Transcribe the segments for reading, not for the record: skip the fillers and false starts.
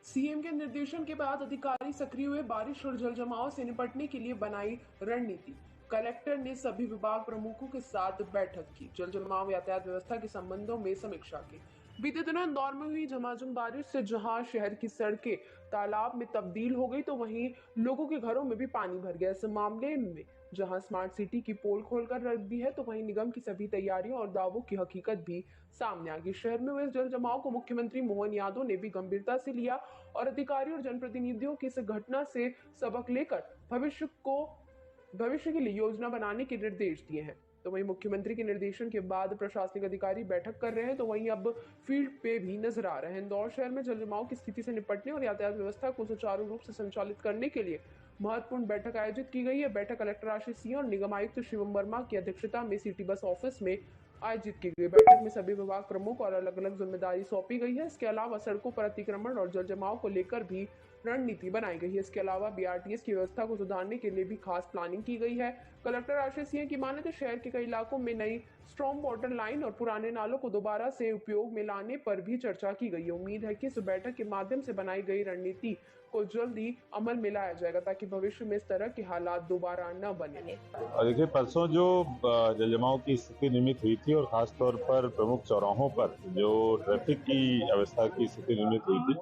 CM के निर्देशन के बाद अधिकारी सक्रिय हुए। बारिश और जल जमाव से निपटने के लिए बनाई रणनीति। कलेक्टर ने सभी विभाग प्रमुखों के साथ बैठक की। जल जमाव यातायात व्यवस्था के संबंधों में समीक्षा की। बीते दिनों इंदौर में हुई झमाझम बारिश से जहां शहर की सड़कें तालाब में तब्दील हो गई, तो वहीं लोगों के घरों में भी पानी भर गया। इस मामले में जहां स्मार्ट सिटी की पोल खोलकर रख दी है, तो वहीं निगम की सभी तैयारियों और दावों की हकीकत भी सामने आ गई। शहर में हुए जल जमाव को मुख्यमंत्री मोहन यादव ने भी गंभीरता से लिया और अधिकारियों और जनप्रतिनिधियों की इस घटना से सबक लेकर भविष्य के लिए योजना बनाने के निर्देश दिए हैं। तो वहीं मुख्यमंत्री के निर्देशन के बाद प्रशासनिक अधिकारी बैठक कर रहे हैं, तो वहीं अब फील्ड पे भी नजर आ रहे हैं। इंदौर शहर में जल जमाव की स्थिति से निपटने और यातायात व्यवस्था को सुचारू रूप से संचालित करने के लिए महत्वपूर्ण बैठक आयोजित की गई है। बैठक कलेक्टर आशीष सिंह और निगम आयुक्त शिवम वर्मा की अध्यक्षता में सिटी बस ऑफिस में आयोजित की गई। बैठक में सभी विभाग प्रमुख और अलग अलग जिम्मेदारी सौंपी गई है। इसके अलावा सड़कों पर अतिक्रमण और जल जमाव को लेकर भी रणनीति बनाई गई है। इसके अलावा बीआरटीएस की व्यवस्था को सुधारने के लिए भी खास प्लानिंग की गई है। कलेक्टर आशीष सिंह की माने तो शहर के कई इलाकों में नई स्ट्रॉन्ग वाटर लाइन और पुराने नालों को दोबारा से उपयोग में लाने पर भी चर्चा की गई है। उम्मीद है कि इस बैठक के माध्यम से बनाई गई रणनीति को जल्दी अमल में लाया जाएगा, ताकि भविष्य में इस तरह के हालात दोबारा न बने। देखिए, परसों जो जल जमाव की स्थिति निर्मित हुई थी और खासतौर पर प्रमुख चौराहों पर जो ट्रैफिक की अवस्था की स्थिति निर्मित हुई थी,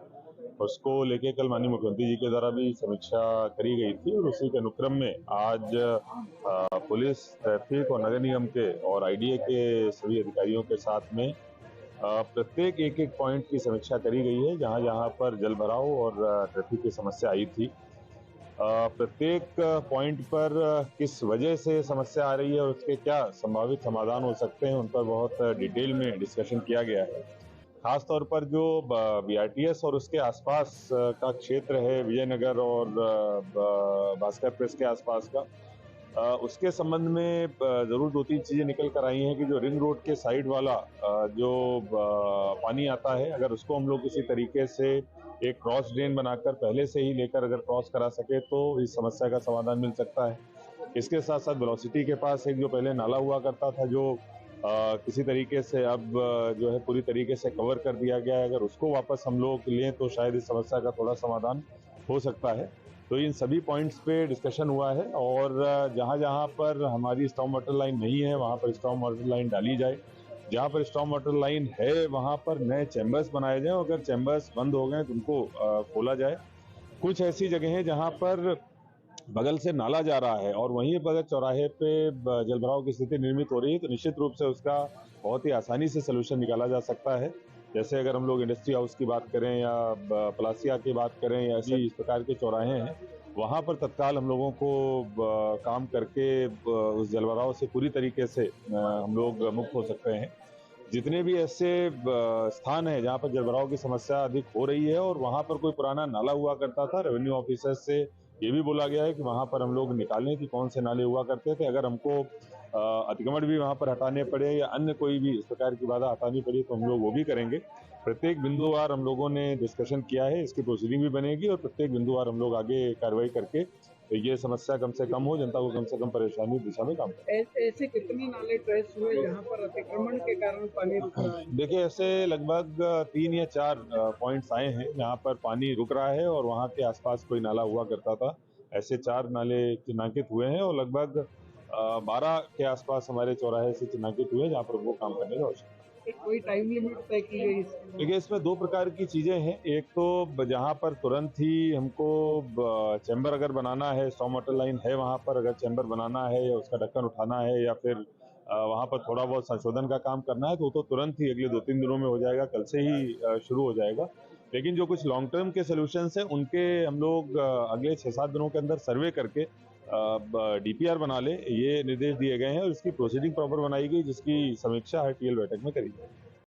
उसको लेके कल माननीय मुख्यमंत्री जी के द्वारा भी समीक्षा करी गई थी और उसी के अनुक्रम में आज पुलिस, ट्रैफिक और नगर निगम के और आईडीए के सभी अधिकारियों के साथ में प्रत्येक एक पॉइंट की समीक्षा करी गई है जहां जहां पर जल भराव और ट्रैफिक की समस्या आई थी। प्रत्येक पॉइंट पर किस वजह से समस्या आ रही है और उसके क्या संभावित समाधान हो सकते हैं, उन पर बहुत डिटेल में डिस्कशन किया गया है। खास तौर पर जो बीआरटीएस और उसके आसपास का क्षेत्र है, विजयनगर और भास्कर प्रेस के आसपास का, उसके संबंध में जरूर 2-3 चीजें निकल कर आई हैं कि जो रिंग रोड के साइड वाला जो पानी आता है, अगर उसको हम लोग किसी तरीके से एक क्रॉस ड्रेन बनाकर पहले से ही लेकर अगर क्रॉस करा सके तो इस समस्या का समाधान मिल सकता है। इसके साथ साथ वेलोसिटी के पास एक जो पहले नाला हुआ करता था, जो किसी तरीके से अब जो है पूरी तरीके से कवर कर दिया गया है, अगर उसको वापस हम लोग लें तो शायद इस समस्या का थोड़ा समाधान हो सकता है। तो इन सभी पॉइंट्स पे डिस्कशन हुआ है और जहां जहां पर हमारी स्टॉर्म वाटर लाइन नहीं है वहां पर स्टॉर्म वाटर लाइन डाली जाए। जहां पर स्टॉर्म वाटर लाइन है वहां पर नए चैम्बर्स बनाए जाएं, अगर चैम्बर्स बंद हो गए तो उनको खोला जाए। कुछ ऐसी जगह है जहां पर बगल से नाला जा रहा है और वहीं पर चौराहे पे जलभराव की स्थिति निर्मित हो रही है, तो निश्चित रूप से उसका बहुत ही आसानी से सोल्यूशन निकाला जा सकता है। जैसे अगर हम लोग इंडस्ट्री हाउस की बात करें या पलासिया की बात करें या इस प्रकार के चौराहे हैं, वहां पर तत्काल हम लोगों को काम करके उस जलभराव से पूरी तरीके से हम लोग मुक्त हो सकते हैं। जितने भी ऐसे स्थान है जहां पर जलभराव की समस्या अधिक हो रही है और वहां पर कोई पुराना नाला हुआ करता था, रेवेन्यू ऑफिसर से ये भी बोला गया है कि वहां पर हम लोग निकालें कि कौन से नाले हुआ करते थे। अगर हमको अतिक्रमण भी वहां पर हटाने पड़े या अन्य कोई भी इस प्रकार की बाधा हटानी पड़ी तो हम लोग वो भी करेंगे। प्रत्येक बिंदुवार हम लोगों ने डिस्कशन किया है, इसकी प्रोसीडिंग भी बनेगी और प्रत्येक बिंदुवार हम लोग आगे कार्रवाई करके तो ये समस्या कम से कम हो, जनता को कम से कम परेशानी दिशा में काम करें। ऐसे कितने नाले ट्रेस हुए जहां पर अतिक्रमण के कारण पानी रुक रहा है? देखिए, ऐसे लगभग 3 या 4 पॉइंट्स आए हैं जहां पर पानी रुक रहा है और वहां के आसपास कोई नाला हुआ करता था। ऐसे 4 नाले चिन्हांकित हुए हैं और लगभग 12 के आसपास हमारे चौराहे से चिन्हांकित हुए जहां पर वो काम करने का आवश्यक है। कोई टाइम लिमिट तय की गई? देखिए, इसमें 2 प्रकार की चीजें हैं। एक तो जहां पर तुरंत ही हमको चैम्बर अगर बनाना है, स्टॉर्म वाटर लाइन है वहां पर अगर चैम्बर बनाना है या उसका ढक्कन उठाना है या फिर वहां पर थोड़ा बहुत संशोधन का काम करना है तो तुरंत ही अगले 2-3 दिनों में हो जाएगा, कल से ही शुरू हो जाएगा। लेकिन जो कुछ लॉन्ग टर्म के सोल्यूशंस हैं उनके हम लोग अगले 6-7 दिनों के अंदर सर्वे करके डीपीआर बना ले, ये निर्देश दिए गए हैं और इसकी प्रोसीडिंग प्रॉपर बनाई गई, जिसकी समीक्षा हर टीएल बैठक में करी जाएगी।